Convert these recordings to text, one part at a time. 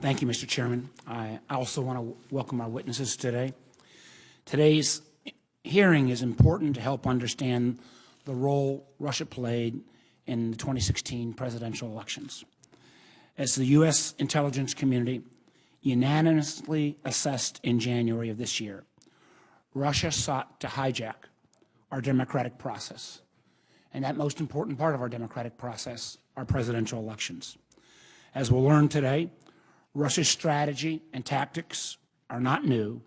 Thank you, Mr. Chairman. I also want to welcome our witnesses today. Today's hearing is important to help understand the role Russia played in the 2016 presidential elections. As the U.S. intelligence community unanimously assessed in January of this year, Russia sought to hijack our democratic process, and that most important part of our democratic process, our presidential elections. As we'll learn today, Russia's strategy and tactics are not new,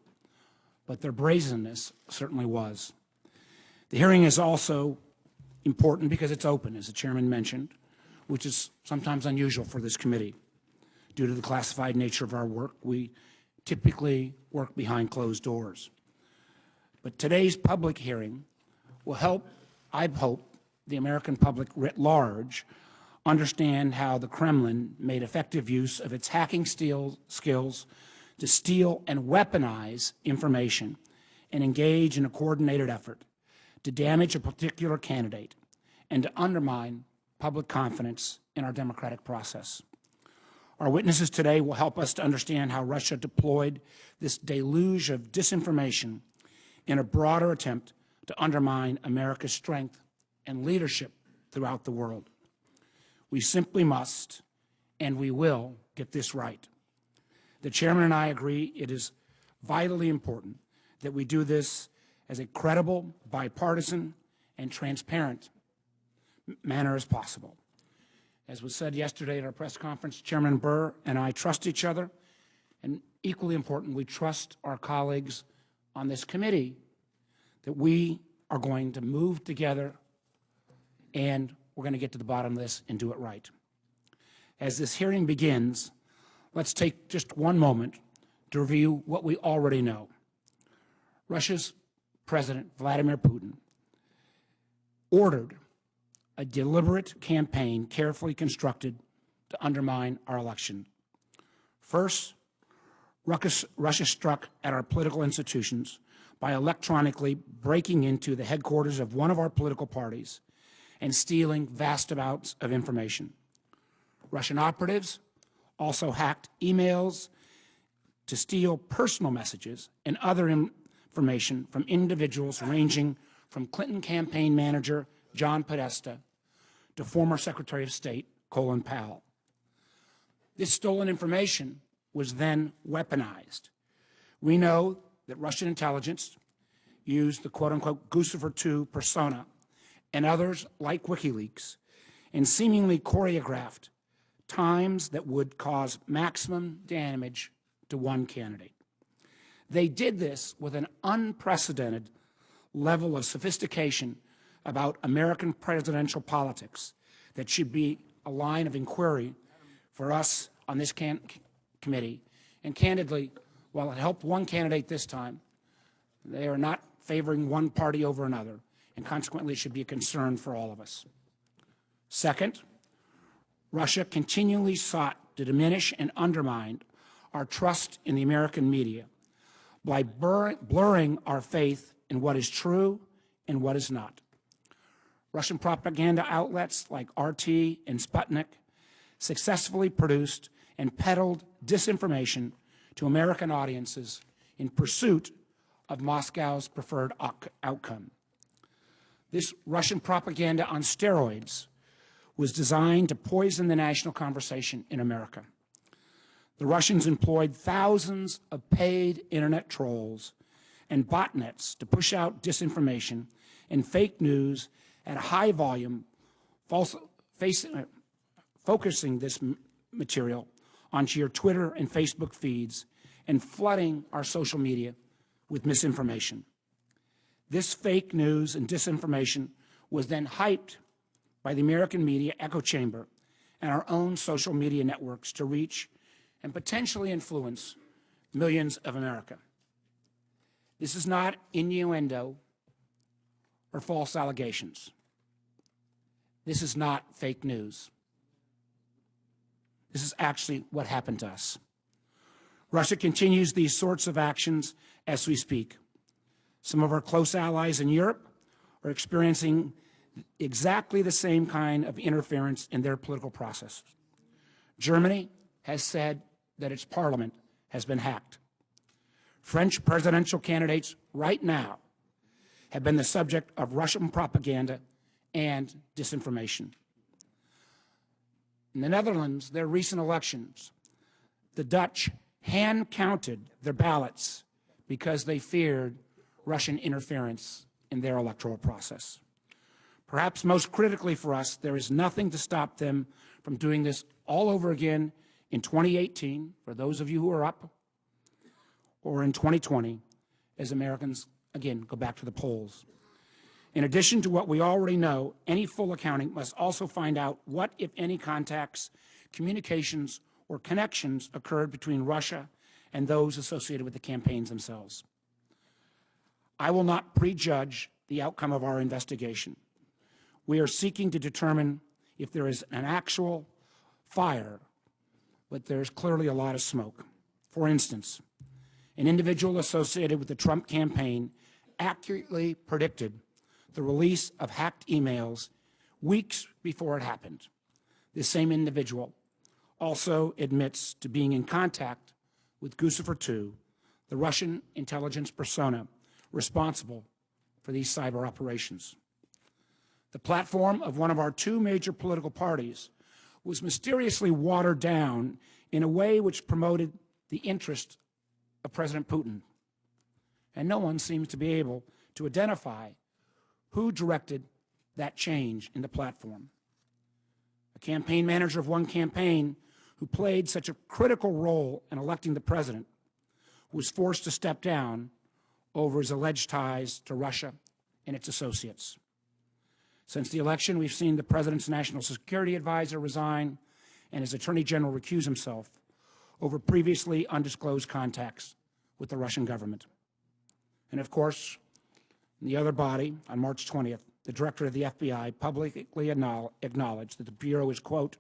but their brazenness certainly was. The hearing is also important because it's open, as the chairman mentioned, which is sometimes unusual for this committee. Due to the classified nature of our work, we typically work behind closed doors. But today's public hearing will help, I hope, the American public writ large understand how the Kremlin made effective use of its hacking skills to steal and weaponize information and engage in a coordinated effort to damage a particular candidate and to undermine public confidence in our democratic process. Our witnesses today will help us to understand how Russia deployed this deluge of disinformation in a broader attempt to undermine America's strength and leadership throughout the world. We simply must, and we will, get this right. The chairman and I agree it is vitally important that we do this as a credible, bipartisan, and transparent manner as possible. As was said yesterday at our press conference, Chairman Burr and I trust each other, and equally important, we trust our colleagues on this committee that we are going to move together and we're going to get to the bottom of this and do it right. As this hearing begins, let's take just one moment to review what we already know. Russia's President Vladimir Putin ordered a deliberate campaign carefully constructed to undermine our election. First, Russia struck at our political institutions by electronically breaking into the headquarters of one of our political parties and stealing vast amounts of information. Russian operatives also hacked emails to steal personal messages and other information from individuals ranging from Clinton campaign manager John Podesta to former Secretary of State Colin Powell. This stolen information was then weaponized. We know that Russian intelligence used the quote-unquote Guccifer II persona and others like WikiLeaks and seemingly choreographed times that would cause maximum damage to one candidate. They did this with an unprecedented level of sophistication about American presidential politics that should be a line of inquiry for us on this committee. And candidly, while it helped one candidate this time, they are not favoring one party over another, and consequently it should be a concern for all of us. Second, Russia continually sought to diminish and undermine our trust in the American media by blurring our faith in what is true and what is not. Russian propaganda outlets like RT and Sputnik successfully produced and peddled disinformation to American audiences in pursuit of Moscow's preferred outcome. This Russian propaganda on steroids was designed to poison the national conversation in America. The Russians employed thousands of paid internet trolls and botnets to push out disinformation and fake news at a high volume, focusing this material onto your Twitter and Facebook feeds and flooding our social media with misinformation. This fake news and disinformation was then hyped by the American media echo chamber and our own social media networks to reach and potentially influence millions of America. This is not innuendo or false allegations. This is not fake news. This is actually what happened to us. Russia continues these sorts of actions as we speak. Some of our close allies in Europe are experiencing exactly the same kind of interference in their political process. Germany has said that its parliament has been hacked. French presidential candidates right now have been the subject of Russian propaganda and disinformation. In the Netherlands, their recent elections, the Dutch hand-counted their ballots because they feared Russian interference in their electoral process. Perhaps most critically for us, there is nothing to stop them from doing this all over again in 2018, for those of you who are up, or in 2020, as Americans, again, go back to the polls. In addition to what we already know, any full accounting must also find out what, if any, contacts, communications, or connections occurred between Russia and those associated with the campaigns themselves. I will not prejudge the outcome of our investigation. We are seeking to determine if there is an actual fire, but there's clearly a lot of smoke. For instance, an individual associated with the Trump campaign accurately predicted the release of hacked emails weeks before it happened. This same individual also admits to being in contact with Guccifer II, the Russian intelligence persona responsible for these cyber operations. The platform of one of our two major political parties was mysteriously watered down in a way which promoted the interest of President Putin. And no one seems to be able to identify who directed that change in the platform. A campaign manager of one campaign who played such a critical role in electing the president was forced to step down over his alleged ties to Russia and its associates. Since the election, we've seen the president's national security advisor resign and his attorney general recuse himself over previously undisclosed contacts with the Russian government. And of course, in the other body, on March 20th, the director of the FBI publicly acknowledged that the Bureau is, quote,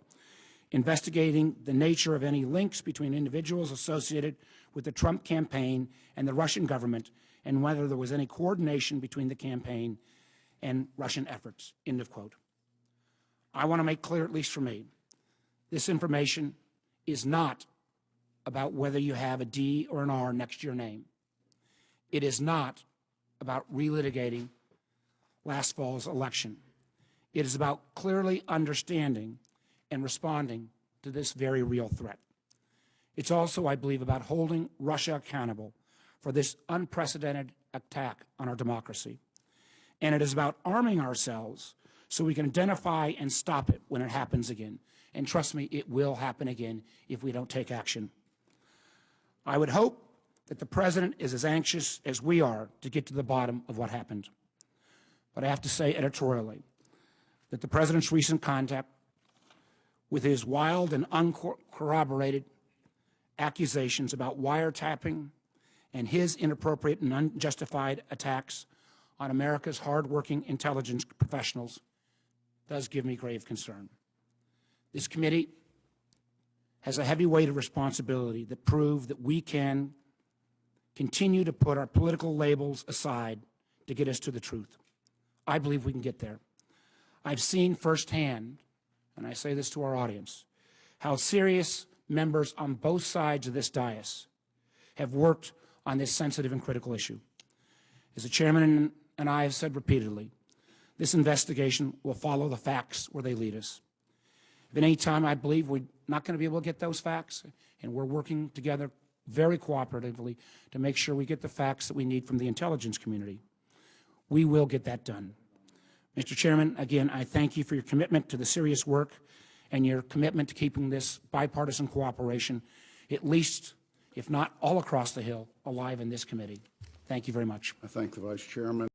investigating the nature of any links between individuals associated with the Trump campaign and the Russian government, and whether there was any coordination between the campaign and Russian efforts, end of quote. I want to make clear, at least for me, this information is not about whether you have a D or an R next to your name. It is not about relitigating last fall's election. It is about clearly understanding and responding to this very real threat. It's also, I believe, about holding Russia accountable for this unprecedented attack on our democracy. And it is about arming ourselves so we can identify and stop it when it happens again. And trust me, it will happen again if we don't take action. I would hope that the president is as anxious as we are to get to the bottom of what happened. But I have to say editorially that the president's recent contact with his wild and uncorroborated accusations about wiretapping and his inappropriate and unjustified attacks on America's hardworking intelligence professionals does give me grave concern. This committee has a heavy weight of responsibility that prove that we can continue to put our political labels aside to get us to the truth. I believe we can get there. I've seen firsthand, and I say this to our audience, how serious members on both sides of this dais have worked on this sensitive and critical issue. As the chairman and I have said repeatedly, this investigation will follow the facts where they lead us. If at any time I believe we're not going to be able to get those facts, and we're working together very cooperatively to make sure we get the facts that we need from the intelligence community, we will get that done. Mr. Chairman, again, I thank you for your commitment to the serious work and your commitment to keeping this bipartisan cooperation, at least, if not all across the Hill, alive in this committee. Thank you very much. I thank the Vice Chairman.